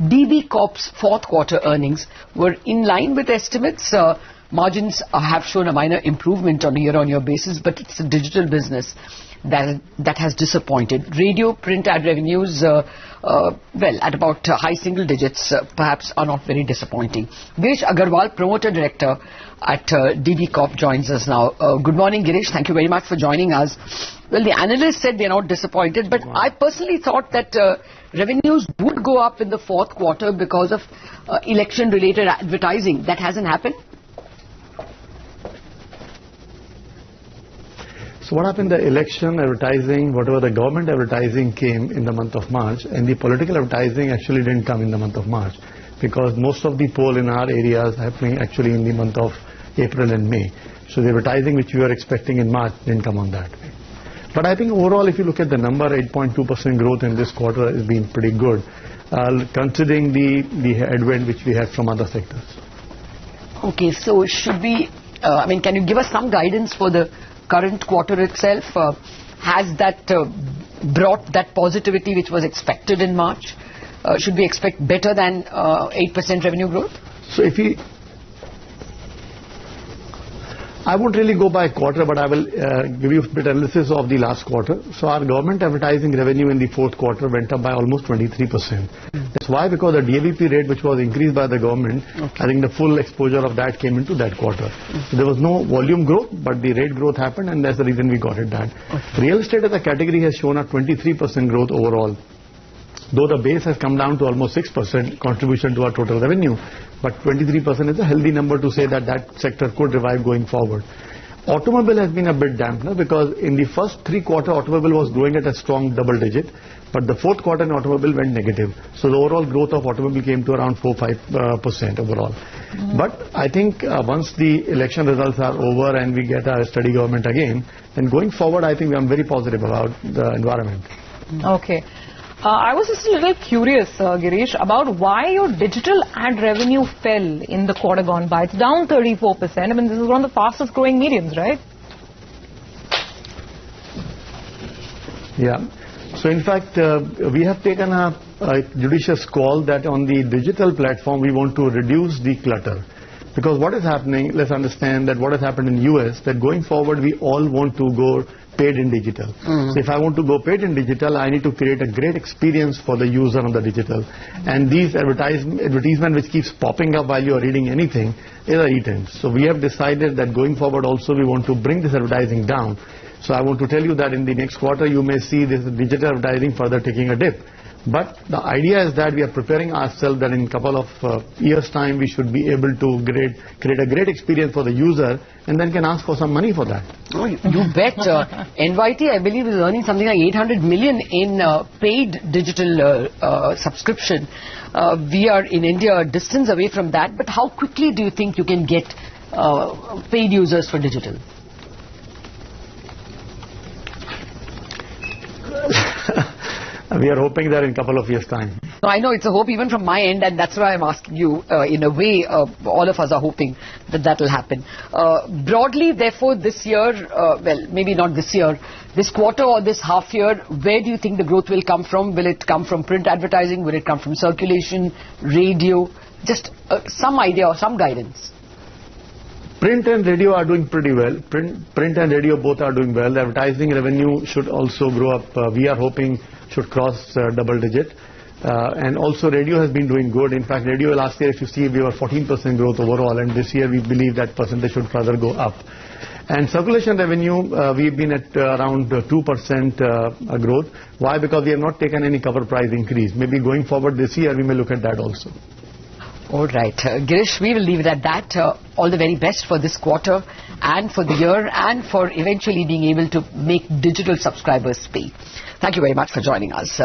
DB Corp's fourth quarter earnings were in line with estimates. Margins have shown a minor improvement on a year-on-year basis, but it's a digital business that has disappointed. Radio print ad revenues, at about high single digits, perhaps are not very disappointing. Girish Agarwaal, Promoter Director at DB Corp, joins us now. Good morning, Girish. Thank you very much for joining us. Well, the analysts said they're not disappointed, but I personally thought that revenues would go up in the fourth quarter because of election-related advertising. That hasn't happened? So what happened, the election advertising, whatever the government advertising came in the month of March, and the political advertising actually didn't come in the month of March, because most of the poll in our areas happening actually in the month of April and May. So the advertising which we were expecting in March didn't come on that way. But I think overall, if you look at the number, 8.2% growth in this quarter has been pretty good, considering the headwind which we had from other sectors. Okay, so should we, can you give us some guidance for the current quarter itself? Has that brought that positivity which was expected in March? Should we expect better than 8% revenue growth? So I won't really go by quarter, but I will give you a bit analysis of the last quarter. So our government advertising revenue in the fourth quarter went up by almost 23%. That's why, because the DAVP rate which was increased by the government, I think the full exposure of that came into that quarter. So there was no volume growth, but the rate growth happened, and that's the reason we got it that. Real estate as a category has shown a 23% growth overall, though the base has come down to almost 6% contribution to our total revenue. But 23% is a healthy number to say that that sector could revive going forward. Automobile has been a bit dampener, because in the first 3 quarters, automobile was growing at a strong double digit, but the fourth quarter in automobile went negative. So the overall growth of automobile came to around 4-5% overall. But I think once the election results are over and we get a steady government again, then going forward, I think I'm very positive about the environment. Okay. I was just a little curious, Girish, about why your digital ad revenue fell in the quarter gone by. It's down 34%. This is one of the fastest growing mediums, right? Yeah. So in fact, we have taken a judicious call that on the digital platform, we want to reduce the clutter. Because what is happening, let's understand that what has happened in US, that going forward, we all want to go paid in digital. So if I want to go paid in digital, I need to create a great experience for the user on the digital. And these advertisement which keeps popping up while you are reading anything is a eat-in. So we have decided that going forward also we want to bring this advertising down. So I want to tell you that in the next quarter you may see this digital advertising further taking a dip. But the idea is that we are preparing ourselves that in a couple of years' time we should be able to create a great experience for the user, and then can ask for some money for that. Oh, you bet. NYT, I believe, is earning something like 800 million in paid digital subscription. We are in India a distance away from that, but how quickly do you think you can get paid users for digital? We are hoping that in a couple of years' time. No, I know it's a hope even from my end, and that's why I'm asking you. In a way, all of us are hoping that that will happen. Broadly, therefore, this year, maybe not this year, this quarter or this half year, where do you think the growth will come from? Will it come from print advertising? Will it come from circulation, radio? Just some idea or some guidance. Print and radio are doing pretty well. Print and radio both are doing well. The advertising revenue should also grow up. We are hoping should cross double digit. And also radio has been doing good. In fact, radio last year, if you see, we were 14% growth overall. And this year, we believe that percentage should further go up. And circulation revenue, we've been at around 2% growth. Why? Because we have not taken any cover price increase. Maybe going forward this year, we may look at that also. All right. Girish, we will leave it at that. All the very best for this quarter and for the year and for eventually being able to make digital subscribers pay. Thank you very much for joining us.